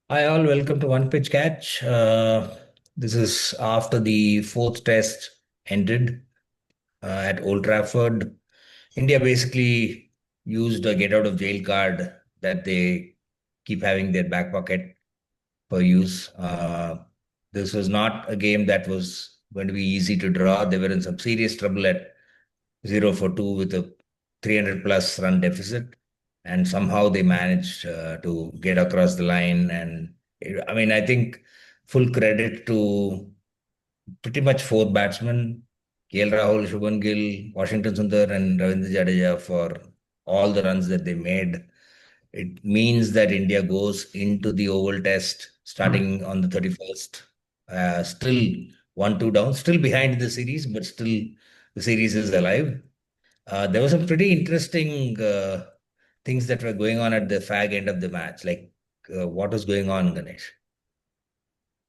Hi, all. Welcome to One Pitch Catch. This is after the fourth test ended at Old Trafford. India basically used a get out of jail card that they keep having their back pocket for use. This was not a game that was going to be easy to draw. They were in some serious trouble at 0 for 2 with a 300 plus run deficit. And somehow they managed to get across the line. And I mean, I think full credit to pretty much four batsmen, KL Rahul, Shubman Gill, Washington Sundar, and Ravindra Jadeja for all the runs that they made. It means that India goes into the Oval Test starting on the 31st, still 1-2 down, still behind the series, but still the series is alive. There were some pretty interesting things that were going on at the fag end of the match. Like, what was going on, Ganesh?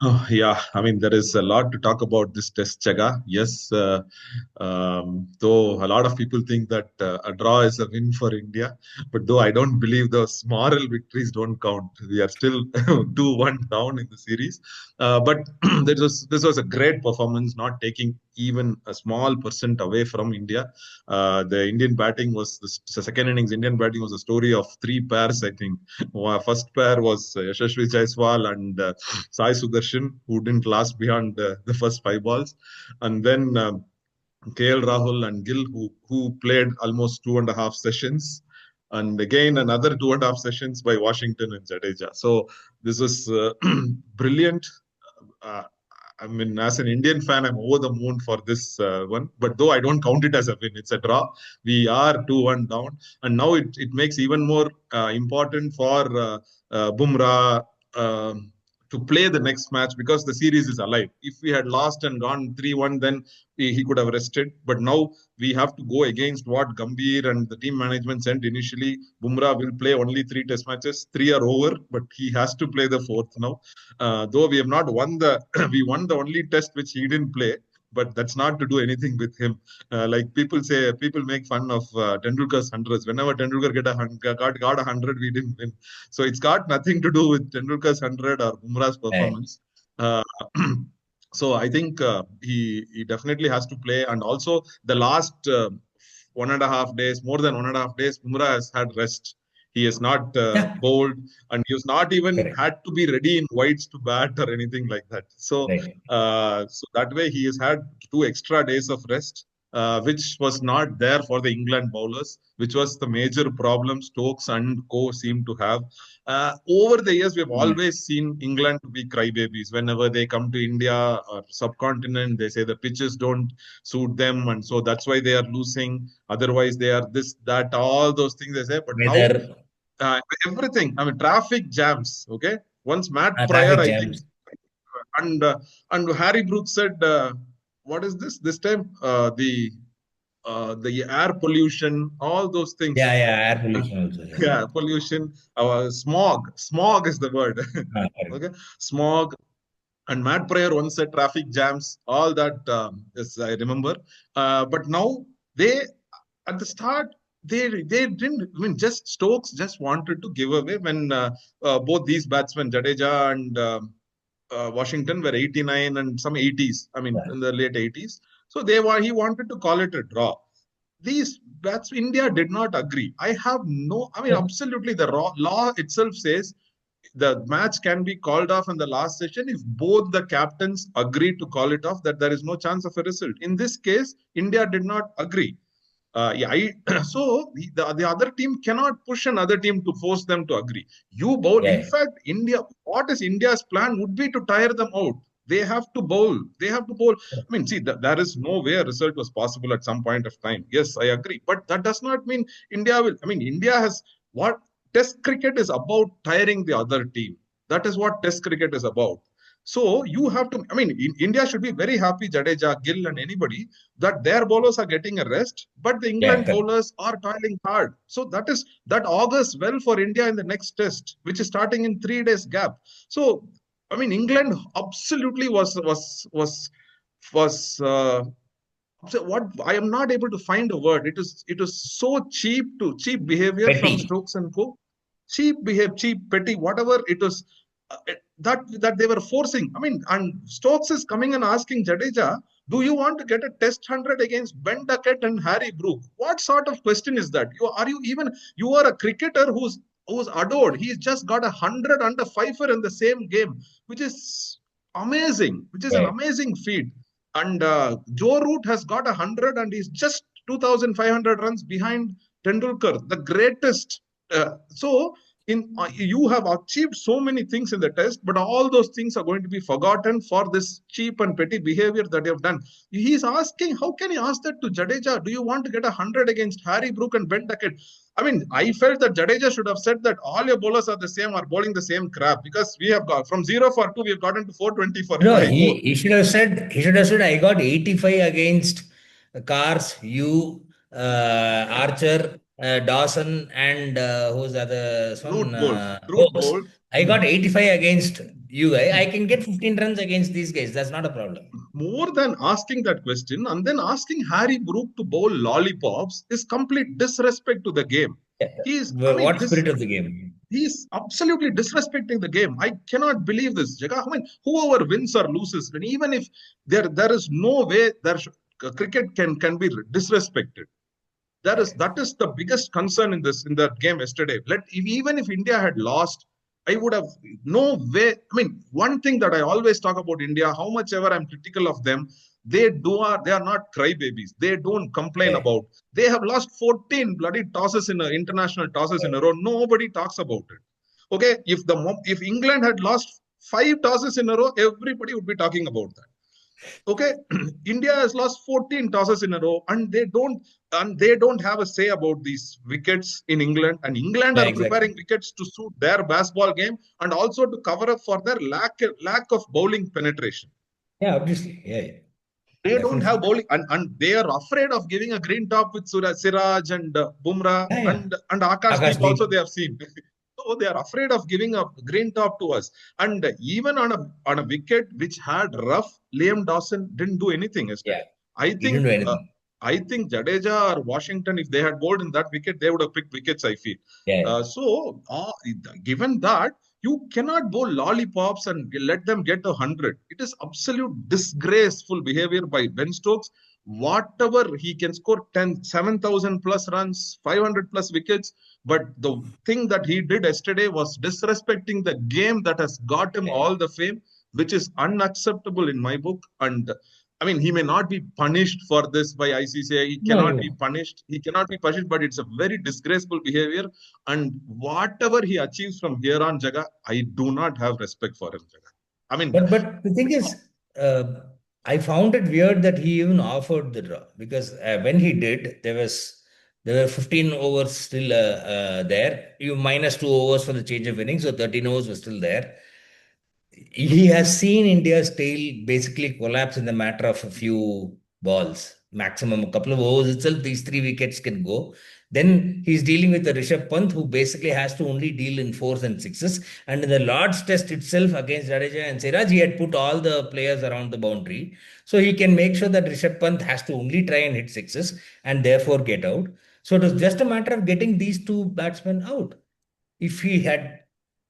Oh, yeah, I mean, there is a lot to talk about this test, Chaga. Yes, though a lot of people think that a draw is a win for India, but though I don't believe those moral victories don't count. We are still 2-1 down in the series. But this was a great performance, not taking even a small percent away from India. The Indian batting was the second innings. Indian batting was a story of three pairs, I think. First pair was Yashasvi Jaiswal and Sai Sudarshan, who didn't last beyond the first five balls, and then KL Rahul and Gill, who played almost 2.5 sessions, and again another 2.5 sessions by Washington and Jadeja. So this was brilliant. Uh, I mean, as an Indian fan, I'm over the moon for this one. But though I don't count it as a win, it's a draw. We are 2-1 down. And now it makes even more important for Bumrah to play the next match because the series is alive. If we had lost and gone 3-1, then he could have rested. But now we have to go against what Gambhir and the team management sent initially. Bumrah will play only three test matches. Three are over, but he has to play the fourth now. Though we have not won the, we won the only test which he didn't play, but that's not to do anything with him. Like people say, people make fun of Tendulkar's hundreds. Whenever Tendulkar got 100, we didn't win. So it's got nothing to do with Tendulkar's 100 or Bumrah's Right. performance. Uh, so I think he definitely has to play, and also the last 1.5 days, more than 1.5 days, Bumrah has had rest. He has not Yeah, bowled, and he has not even correct. had to be ready in whites to bat or anything like that. Right. So that way he has had 2 extra days of rest, which was not there for the England bowlers, which was the major problem Stokes and Co seem to have. Over the years, we have Mm. always seen England to be crybabies. Whenever they come to India or subcontinent, they say the pitches don't suit them, and so that's why they are losing. Otherwise, they are this, that, all those things they say. But now Weather, uh, everything. I mean, traffic jams. Okay, once Matt Pryor, traffic I think, jams. and Harry Brooks said, "What is this? This time, the air pollution, all those things." Yeah, yeah, air pollution also. Yeah. Yeah, pollution, smog is the word. Correct. Okay, smog. And Matt Pryor once said traffic jams, all that, yes, I remember. But now they, at the start, they didn't. I mean, just Stokes just wanted to give away when both these batsmen, Jadeja and Washington, were 89 and some 80s. I mean, Yeah. in the late 80s. So he wanted to call it a draw. These That's India did not agree. I have no. I mean, Yeah. absolutely, the law itself says the match can be called off in the last session if both the captains agree to call it off, that there is no chance of a result. In this case, India did not agree. So the other team cannot push another team to force them to agree. You bowl. In Yeah. fact, what is India's plan would be to tire them out. They have to bowl. They have to bowl. I mean, see, there is no way a result was possible at some point of time. Yes, I agree. But that does not mean India will. I mean, India has what Test cricket is about tiring the other team. That is what Test cricket is about. So you have to. I mean, India should be very happy, Jadeja, Gill, and anybody, that their bowlers are getting a rest, but the Yeah. England bowlers are toiling hard. So that augurs well for India in the next test, which is starting in 3 days gap. So I mean, England absolutely was so what I am not able to find a word. It is so cheap behavior from Petty. Stokes and Co. Cheap behave, cheap, petty, whatever it was. that they were forcing. I mean, and Stokes is coming and asking Jadeja, "Do you want to get a Test 100 against Ben Duckett and Harry Brook?" What sort of question is that? You are a cricketer who's adored. He's just got 100 under fifer in the same game, which is amazing, which is an Right. amazing feat. And Joe Root has got 100 and he's just 2,500 runs behind Tendulkar, the greatest. So you have achieved so many things in the test, but all those things are going to be forgotten for this cheap and petty behavior that you have done. He's asking, how can he ask that to Jadeja? Do you want to get 100 against Harry Brook and Ben Duckett? I mean, I felt that Jadeja should have said that all your bowlers are the same, are bowling the same crap, because we have got from 0 for 2, we have gotten to 420 for No, 5 more. he should have said I got 85 against Cars, you, Archer, Dawson, and who's the other one? Root Oaks. bowled. I got 85 against you guys. I can get 15 runs against these guys. That's not a problem. More than asking that question and then asking Harry Brook to bowl lollipops is complete disrespect to the game. Yeah. I mean, What spirit of the game? he's absolutely disrespecting the game. I cannot believe this, Jaga. I mean, whoever wins or loses, and even if there is no way cricket can be disrespected. That is the biggest concern in that game yesterday. Even if India had lost, I would have no way. I mean, one thing that I always talk about India, how much ever I'm critical of them, they are not crybabies. They don't complain Yeah. about. They have lost 14 bloody tosses in international tosses in a row. Nobody talks about it. Okay, if England had lost 5 tosses in a row, everybody would be talking about that. Okay, India has lost 14 tosses in a row, and they don't have a say about these wickets in England. And England Yeah, are preparing exactly. wickets to suit their baseball game and also to cover up for their lack of bowling penetration. Yeah, obviously. Yeah, yeah. They don't have Definitely. bowling, and they are afraid of giving a green top with Siraj and Bumrah Yeah, yeah. and Akashdeep also Akashdeep. they have seen. So they are afraid of giving a green top to us. And even on a wicket which had rough, Liam Dawson didn't do anything Yeah. yesterday. I He didn't think do uh, anything. I think Jadeja or Washington, if they had bowled in that wicket, they would have picked wickets, I feel. Yeah. Yeah. Given that, you cannot bowl lollipops and let them get 100. It is absolute disgraceful behavior by Ben Stokes. Whatever he can score 7,000 plus runs, 500 plus wickets. But the thing that he did yesterday was disrespecting the game that has got him Yeah. all the fame, which is unacceptable in my book. And I mean, he may not be punished for this by ICCI. He No, cannot be no. punished. He cannot be punished, but it's a very disgraceful behavior. And whatever he achieves from here on, Jaga, I do not have respect for him, Jaga. I mean, But the thing is, uh, I found it weird that he even offered the draw because when he did, there were 15 overs still there. You minus 2 overs for the change of innings, so 13 overs were still there. He has seen India's tail basically collapse in the matter of a few balls, maximum a couple of overs itself. These 3 wickets can go. Then he's dealing with the Rishabh Pant, who basically has to only deal in fours and sixes. And in the Lord's Test itself against Jadeja and Siraj, he had put all the players around the boundary. So he can make sure that Rishabh Pant has to only try and hit sixes and therefore get out. So it was just a matter of getting these two batsmen out. If he had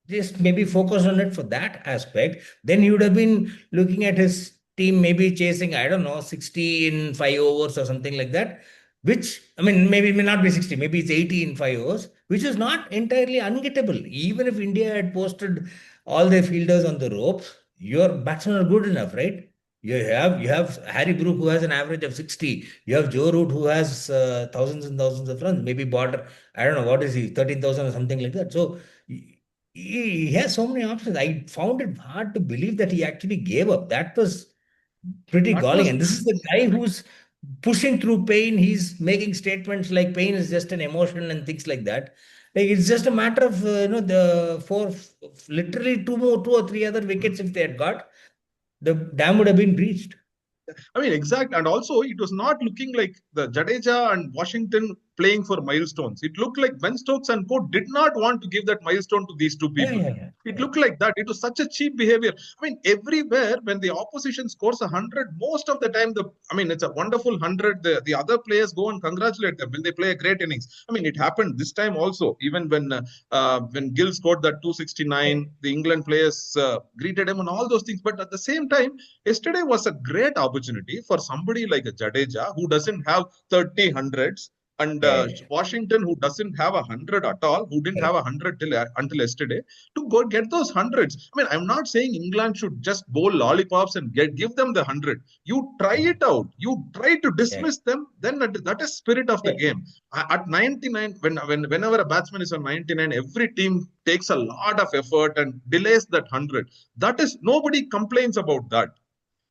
just maybe focused on it for that aspect, then he would have been looking at his team maybe chasing, I don't know, 60 in 5 overs or something like that. Which, I mean, maybe it may not be 60, maybe it's 80 in 5 overs, which is not entirely ungettable. Even if India had posted all their fielders on the ropes, your batsmen are good enough, right? You have Harry Brook who has an average of 60. You have Joe Root who has thousands and thousands of runs, maybe border, I don't know, what is he, 13,000 or something like that. So he has so many options. I found it hard to believe that he actually gave up. That was pretty that galling. was And this is the guy who's pushing through pain. He's making statements like pain is just an emotion and things like that. Like it's just a matter of the four, literally two or three other wickets. If they had got, the dam would have been breached. I mean, exact. And also, it was not looking like the Jadeja and Washington. playing for milestones. It looked like Ben Stokes and co did not want to give that milestone to these two Yeah, people. yeah, yeah, It yeah. looked like that. It was such a cheap behavior. I mean, everywhere when the opposition scores 100, most of the time, it's a wonderful 100. The other players go and congratulate them when they play a great innings. I mean, it happened this time also. Even when Gill scored that Yeah. 269, the England players greeted him and all those things. But at the same time, yesterday was a great opportunity for somebody like a Jadeja who doesn't have 30 hundreds, and Yeah, yeah, yeah. Washington, who doesn't have 100 at all, who didn't have Correct, 100 until yesterday, to go get those hundreds. I mean, I'm not saying England should just bowl lollipops and give them the 100. You try it out. You try to yeah, dismiss them. Then that is spirit of the yeah, game. At 99, whenever a batsman is on 99, every team takes a lot of effort and delays that 100. That is, nobody complains about that.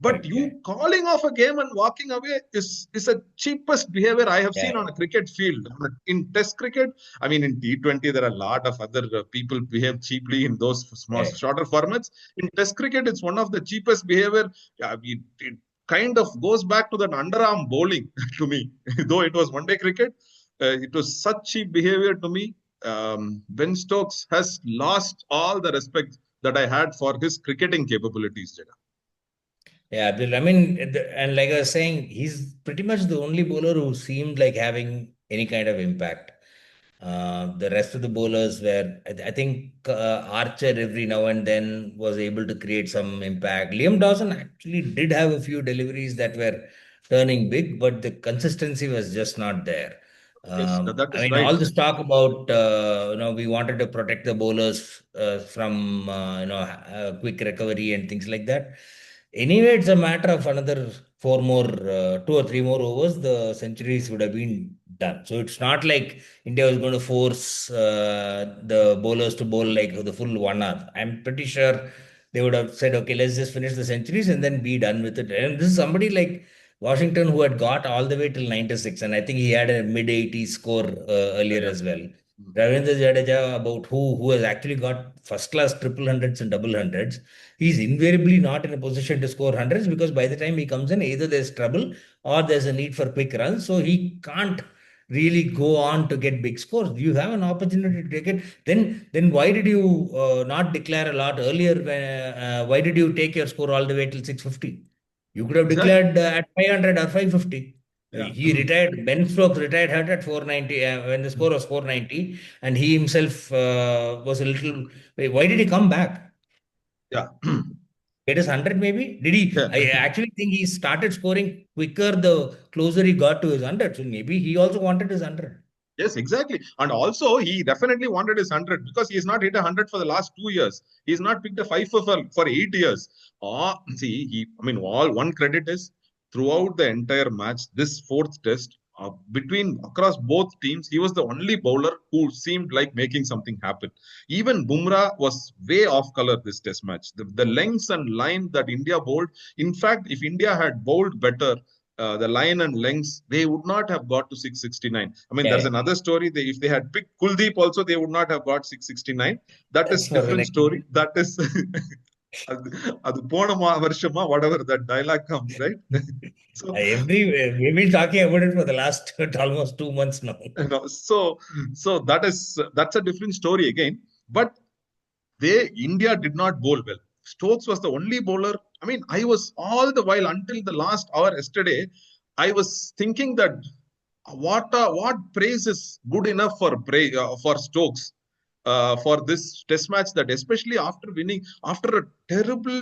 But correct, yeah, you calling off a game and walking away is a cheapest behavior I have yeah, seen on a cricket field. In Test cricket, I mean, in T20, there are a lot of other people behave cheaply in those small, yeah, shorter formats. In Test cricket, it's one of the cheapest behavior. Yeah, it kind of goes back to that underarm bowling to me. Though it was one day cricket, it was such cheap behavior to me. Ben Stokes has lost all the respect that I had for his cricketing capabilities, Jada. yeah. I mean, and like I was saying, he's pretty much the only bowler who seemed like having any kind of impact. The rest of the bowlers were, I think, Archer every now and then was able to create some impact. Liam Dawson actually did have a few deliveries that were turning big, but the consistency was just not there. Yes, that I is mean, right. all this talk about, we wanted to protect the bowlers from, quick recovery and things like that. Anyway, it's a matter of another four more, 2 or 3 more overs, the centuries would have been done. So it's not like India was going to force the bowlers to bowl like the full 1 hour. I'm pretty sure they would have said, okay, let's just finish the centuries and then be done with it. And this is somebody like Washington who had got all the way till 96, and I think he had a mid 80s score Yeah, earlier yeah. as well. Mm. Ravindra Jadeja, about who has actually got first class triple hundreds and double hundreds, he's invariably not in a position to score hundreds because by the time he comes in, either there's trouble or there's a need for quick runs. So he can't really go on to get big scores. You have an opportunity to take it. Then why did you not declare a lot earlier? Why did you take your score all the way till 650? You could have Exactly. declared at 500 or 550. Yeah. He retired. Ben Stokes retired hurt at 490 when the score was 490, and he himself was a little. Why did he come back? Yeah. Get his 100 maybe? Did he? Yeah. I actually think he started scoring quicker the closer he got to his 100. So maybe he also wanted his 100. Yes, exactly. And also, he definitely wanted his 100 because he's not hit 100 for the last 2 years. He's not picked a five for 8 years. See, all one credit is throughout the entire match, this fourth test, between across both teams, he was the only bowler who seemed like making something happen. Even Bumrah was way off color this test match. The lengths and line that India bowled, in fact, if India had bowled better, the line and lengths, they would not have got to 669. I mean, Yeah, there's yeah. another story. If they had picked Kuldeep also, they would not have got 669. That is That's for the different next. story. That is அது போன வருஷமா whatever that dialogue comes, right? So We've been talking about it for the last almost 2 months now. that's a different story again. But India did not bowl well. Stokes was the only bowler. I mean, I was all the while until the last hour yesterday, I was thinking that what praise is good enough for Stokes for this test match, that especially after winning after a terrible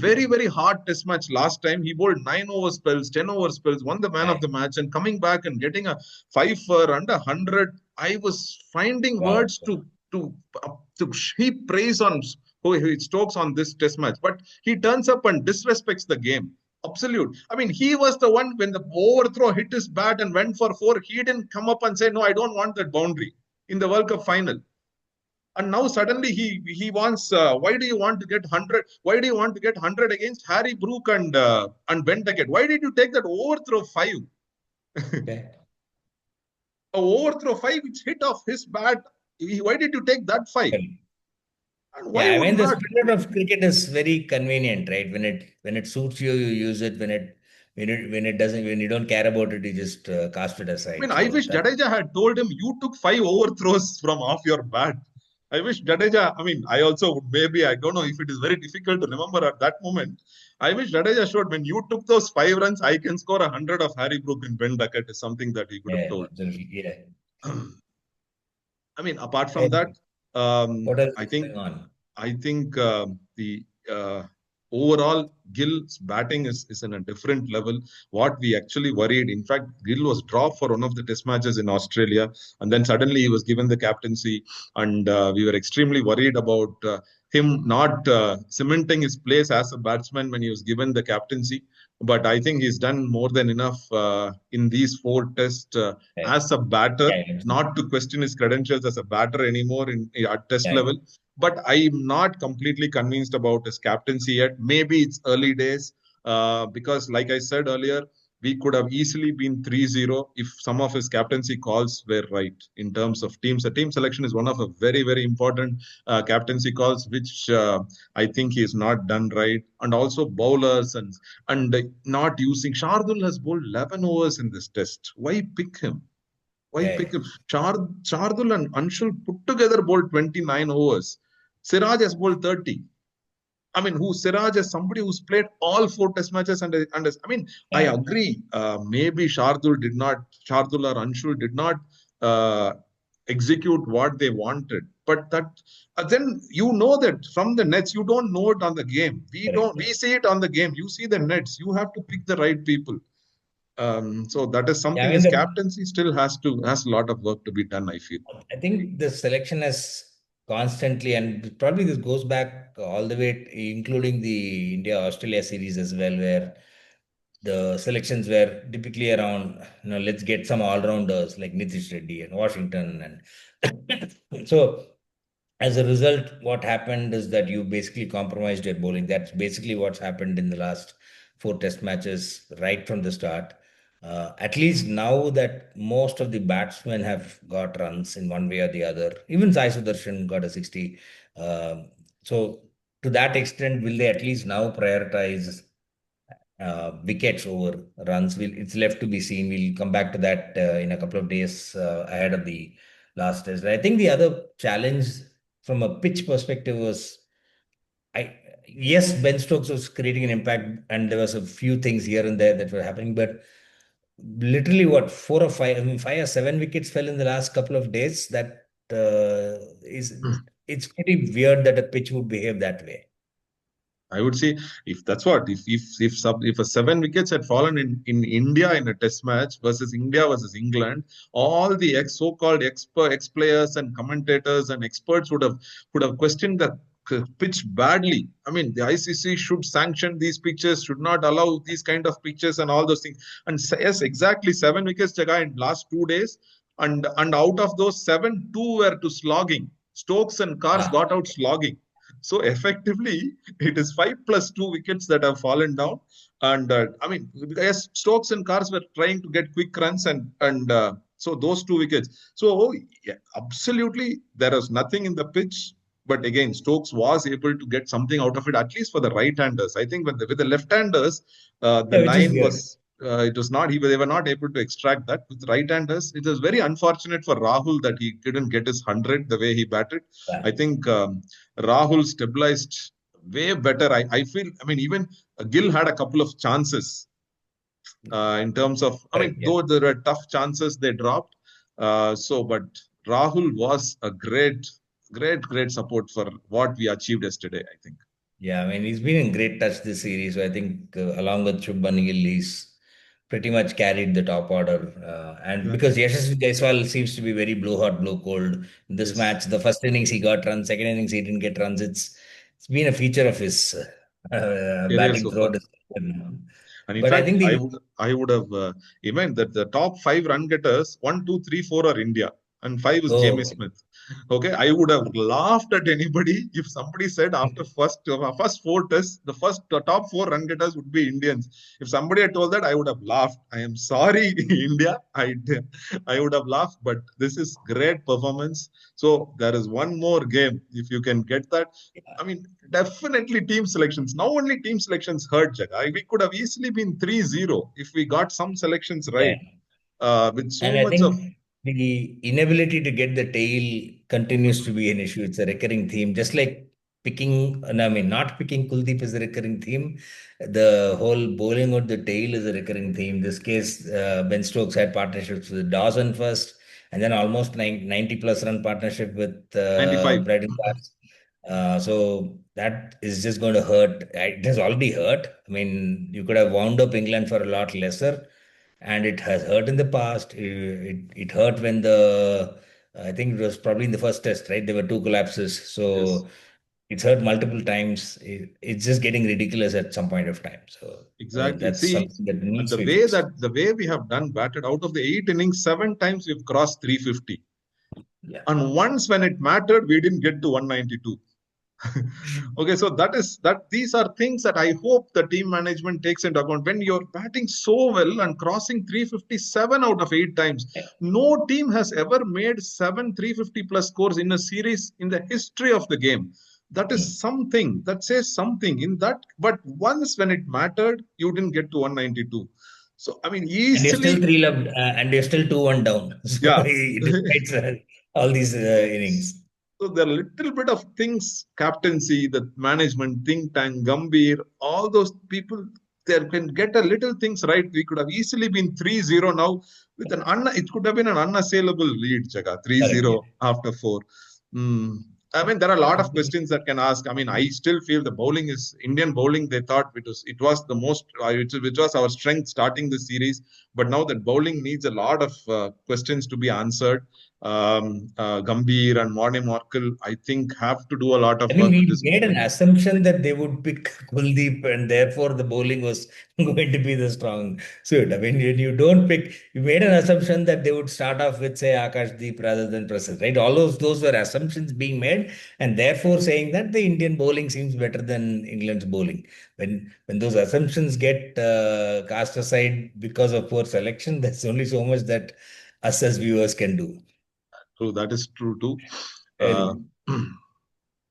very very hard test match last time. He bowled 9 over spells, 10 over spells, won the man Yeah. of the match, and coming back and getting a five for under 100. I was finding Wow. words to to heap praise on Stokes on this test match, but he turns up and disrespects the game. Absolute. I mean, he was the one when the overthrow hit his bat and went for four. He didn't come up and say, "No, I don't want that boundary" in the World Cup final. And now suddenly he wants. Why do you want to get 100? Why do you want to get 100 against Harry Brook and Ben Duckett? Why did you take that overthrow five? Okay. A overthrow five, which hit off his bat. Why did you take that five? And why Yeah, I would mean the not? spirit of cricket is very convenient, right? When it suits you, you use it. When it when you don't care about it, you just cast it I mean, aside. I So wish that Jadeja had told him, you took five overthrows from off your bat. I wish Jadeja, I mean, I also would maybe, I don't know if it is very difficult to remember at that moment. I wish Jadeja showed when you took those 5 runs, I can score 100 of Harry Brook in Ben Duckett is something that he could have yeah, told. absolutely, yeah. I mean, apart from that, Anyway, what else I is think going on? the overall Gill's batting is in a different level. What we actually worried, in fact, Gill was dropped for one of the test matches in Australia, and then suddenly he was given the captaincy, and we were extremely worried about him not cementing his place as a batsman when he was given the captaincy. But I think he's done more than enough in these 4 tests Yeah, as a batter, yeah, absolutely. not to question his credentials as a batter anymore in at test Yeah, level. But I'm not completely convinced about his captaincy yet. Maybe it's early days because, like I said earlier, we could have easily been 3-0 if some of his captaincy calls were right in terms of teams. The team selection is one of a very, very important captaincy calls, which I think he is not done right. And also bowlers and not using. Shardul has bowled 11 overs in this test. Why pick him? Why yeah, pick yeah. him? Shardul and Anshul put together bowled 29 overs. Siraj has bowled 30. I mean, who Siraj is somebody who's played all 4 test matches I mean, I Yeah. agree. Maybe Shardul or Anshul did not uh, execute what they wanted. But that then you know that from the nets, you don't know it on the game. We Correct. don't. Yeah. We see it on the game. You see the nets. You have to pick the right people. So that is Yeah, I something mean, his captaincy still has a lot of work to be done, I feel. I think the selection has constantly, and probably this goes back all the way, including the India Australia series as well, where the selections were typically around, let's get some all rounders like Nitish Reddy and Washington, and so as a result, what happened is that you basically compromised your bowling. That's basically what's happened in the last 4 test matches right from the start. At least now that most of the batsmen have got runs in one way or the other, even Sai Sudarshan got a 60. So to that extent, will they at least now prioritize wickets over runs? It's left to be seen. We'll come back to that in a couple of days ahead of the last test. I think the other challenge from a pitch perspective was I yes, Ben Stokes was creating an impact, and there was a few things here and there that were happening, but literally what 4 or 5, I mean 5 or 7 wickets fell in the last couple of days. That is it's pretty weird that a pitch would behave that way. I would say if that's what if a 7 wickets had fallen in India in a test match versus India versus England, all the so-called ex players and commentators and experts would have questioned the pitch badly. I mean, the ICC should sanction these pitches, should not allow these kind of pitches and all those things. And yes, exactly 7 wickets, Jaga, in last 2 days, and out of those seven, two were to slogging. Stokes and Cars Ah, got out slogging. So effectively, it is 5 plus 2 wickets that have fallen down. And I mean, yes, Stokes and Cars were trying to get quick runs, and so those 2 wickets. So yeah, absolutely, there was nothing in the pitch. But again, Stokes was able to get something out of it, at least for the right-handers. I think with the left-handers, the yeah, which is line weird. was it was not they were not able to extract that with right-handers. It was very unfortunate for Rahul that he didn't get his 100 the way he batted. Yeah, I think Rahul stabilized way better. I feel, I mean, even Gill had a couple of chances in terms of, I mean, correct. Yeah. though there were tough chances they dropped. But Rahul was a great support for what we achieved yesterday, I think. Yeah, I mean, he's been in great touch this series. So I think along with Shubman Gill, he's pretty much carried the top order. And Yeah. because Yashasvi Jaiswal seems to be very blow hot, blow cold in this Yes. match. The first innings he got runs, second innings he didn't get runs. It's been a feature of his Career batting so far. throughout his And in But I fact, think the I would have even that the top 5 run getters, 1, 2, 3, 4 are India, and 5 is oh, Jamie okay. Smith. Okay, I would have laughed at anybody if somebody said after first four tests, the first top four run getters would be Indians. If somebody had told that, I would have laughed. I am sorry, India. I would have laughed, but this is great performance. So there is one more game. If you can get that, I mean, definitely team selections. Now only team selections hurt, Jaga. We could have easily been 3-0 if we got some selections Yeah. right. With And so I much of think the inability to get the tail continues to be an issue. It's a recurring theme, just like picking, and I mean, not picking Kuldeep is a recurring theme. The whole bowling out the tail is a recurring theme. In this case, Ben Stokes had partnerships with Dawson first, and then almost 90 plus run partnership with 95. Braden Parks. So that is just going to hurt. It has already hurt. I mean, you could have wound up England for a lot lesser, and it has hurt in the past. It hurt when I think it was probably in the first test, right? There were two collapses. Yes. So it's hurt multiple times. It's just getting ridiculous at some point of time. So, I mean, Exactly. that's See, something that and needs to be fixed. the way we have done batted out of the 8 innings, 7 times we've crossed 350. Yeah. And once when it mattered, we didn't get to 192. Okay, so these are things that I hope the team management takes into account. When you're batting so well and crossing 357 out of 8 times, no team has ever made 7 350 plus scores in a series in the history of the game. That is something that says something in that. But once when it mattered, you didn't get to 192. So I mean, And you're still easily, three love, and you're still 2-1 down. So yeah. despite all these innings. So there are little bit of things, captaincy, the management, think tank, Gambhir, all those people, they can get a little things right. We could have easily been 3-0 now with it could have been an unassailable lead, Jaga, three Correct. zero after four. Hmm. I mean, there are a lot of questions that can ask. I mean, I still feel the bowling is Indian bowling. They thought it was the most, which was our strength starting the series. But now that bowling needs a lot of questions to be answered. Gambhir and Morne Morkel, I think, have to do a lot I of mean, work with we this. made an assumption that they would pick Kuldeep and therefore the bowling was going to be the strong suit. I mean, when you don't pick, you made an assumption that they would start off with, say, Akashdeep rather than Prasid, right? All those were assumptions being made, and therefore saying that the Indian bowling seems better than England's bowling. When those assumptions get cast aside because of poor selection, there's only so much that us as viewers can do. So that is true too. Uh, Really.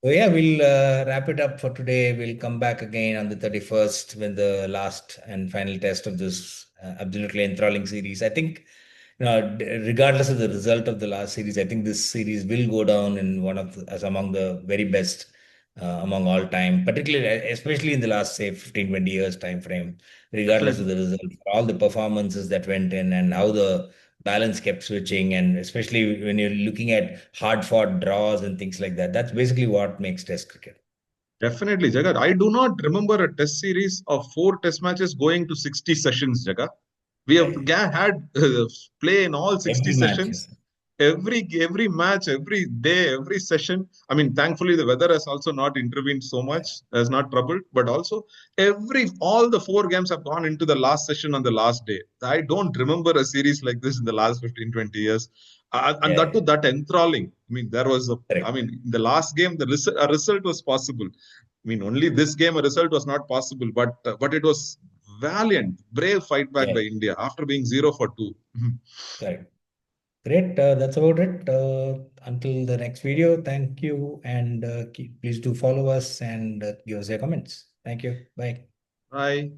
So yeah, we'll wrap it up for today. We'll come back again on the 31st when the last and final test of this absolutely enthralling series. I think, regardless of the result of the last series, I think this series will go down in as among the very best among all time, particularly, especially in the last, say, 15, 20 years time frame, regardless of Definitely. the result, for all the performances that went in and how the balance kept switching, and especially when you're looking at hard fought draws and things like that. That's basically what makes test cricket. Definitely, Jagat. I do not remember a test series of four test matches going to 60 sessions, Jagat. We Yeah, have yeah. had play in all 60 Every match sessions. is Every match, every day, every session. I mean, thankfully the weather has also not intervened so much, has not troubled, but also all the four games have gone into the last session on the last day. I don't remember a series like this in the last 15, 20 years. And yeah, that yeah. too, that enthralling. I mean, I Correct. mean, in the last game, a result was possible. I mean, only this game a result was not possible, but it was valiant, brave fight back Yeah, by India after being 0 for 2. correct. Great. That's about it. Until the next video, thank you, and please do follow us and give us your comments. Thank you. Bye. Right.